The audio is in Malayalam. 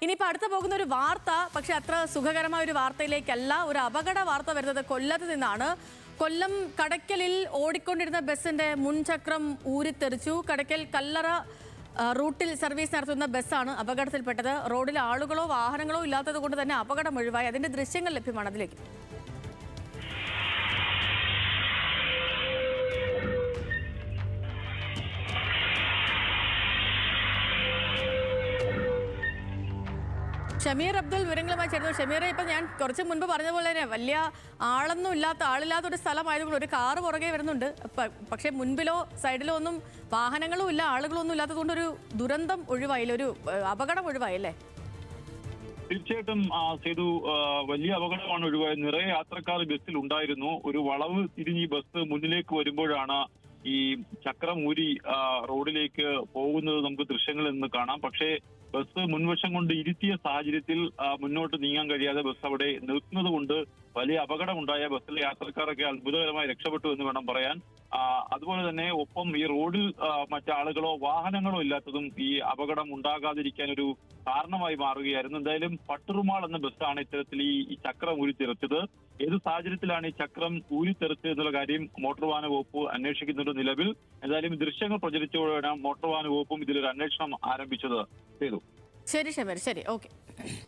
ഇനിയിപ്പോൾ അടുത്ത പോകുന്ന ഒരു വാർത്ത, പക്ഷെ അത്ര സുഖകരമായ ഒരു വാർത്തയിലേക്കല്ല, ഒരു അപകട വാർത്ത വരുന്നത് കൊല്ലത്ത് നിന്നാണ്. കൊല്ലം കടയ്ക്കലിൽ ഓടിക്കൊണ്ടിരുന്ന ബസ്സിന്റെ മുൻചക്രം ഊരിത്തെറിച്ചു. കടയ്ക്കൽ കല്ലറ റൂട്ടിൽ സർവീസ് നടത്തുന്ന ബസ്സാണ് അപകടത്തിൽപ്പെട്ടത്. റോഡിൽ ആളുകളോ വാഹനങ്ങളോ ഇല്ലാത്തത് കൊണ്ട് തന്നെ അപകടം ഒഴിവായി. അതിന്റെ ദൃശ്യങ്ങൾ ലഭ്യമാണ്, അതിലേക്ക്. ഷമീർ അബ്ദുൽ വിവരങ്ങളുമായി ചേർന്നു. ഷമീറെ, ഇപ്പം ഞാൻ കുറച്ച് മുൻപ് പറഞ്ഞ പോലെ തന്നെ വലിയ ആളില്ലാത്തൊരു സ്ഥലമായതുകൊണ്ട് ഒരു കാറ് പുറകെ വരുന്നുണ്ട്. പക്ഷേ മുൻപിലോ സൈഡിലോ ഒന്നും വാഹനങ്ങളും ഇല്ല, ആളുകളോ ഒന്നും ഇല്ലാത്തതുകൊണ്ട് ഒരു ദുരന്തം ഒഴിവായില്ല, ഒരു അപകടം ഒഴിവായില്ലേ? തീർച്ചയായിട്ടും സേതു, വലിയ അപകടമാണ് ഒഴിവായത്. നിറയെ യാത്രക്കാർ ബസ്സിൽ ഉണ്ടായിരുന്നു. ഒരു വളവ് തിരിഞ്ഞ് ബസ് മുന്നിലേക്ക് വരുമ്പോഴാണ് ഈ ചക്രം ഊരി റോഡിലേക്ക് പോകുന്നത് നമുക്ക് ദൃശ്യങ്ങളിൽ നിന്ന് കാണാം. പക്ഷേ ബസ് മുൻവശം കൊണ്ട് ഇരുത്തിയ സാഹചര്യത്തിൽ മുന്നോട്ട് നീങ്ങാൻ കഴിയാതെ ബസ് അവിടെ നിർത്തുന്നത് കൊണ്ട് വലിയ അപകടമുണ്ടായ ബസ്സിലെ യാത്രക്കാരൊക്കെ അത്ഭുതകരമായി രക്ഷപ്പെട്ടു എന്ന് വേണം പറയാൻ. അതുപോലെ തന്നെ ഒപ്പം ഈ റോഡിൽ മറ്റാളുകളോ വാഹനങ്ങളോ ഇല്ലാത്തതും ഈ അപകടം ഉണ്ടാകാതിരിക്കാൻ ഒരു കാരണമായി മാറുകയായിരുന്നു. എന്തായാലും പട്ടുറുമാൾ എന്ന ബസ്സാണ് ഇത്തരത്തിൽ ഈ ചക്രം ഊരിത്തെറിച്ചത്. ഏത് സാഹചര്യത്തിലാണ് ഈ ചക്രം ഊരിത്തെറിച്ചത് എന്നുള്ള കാര്യം മോട്ടോർ വാഹന വകുപ്പ് അന്വേഷിക്കുന്നുണ്ട് നിലവിൽ. എന്തായാലും ദൃശ്യങ്ങൾ പ്രചരിച്ചതോടെയാണ് മോട്ടോർ വാഹന വകുപ്പും ഇതിലൊരു അന്വേഷണം ആരംഭിച്ചത്. ശരി ഷമീർ, ശരി, ഓക്കെ.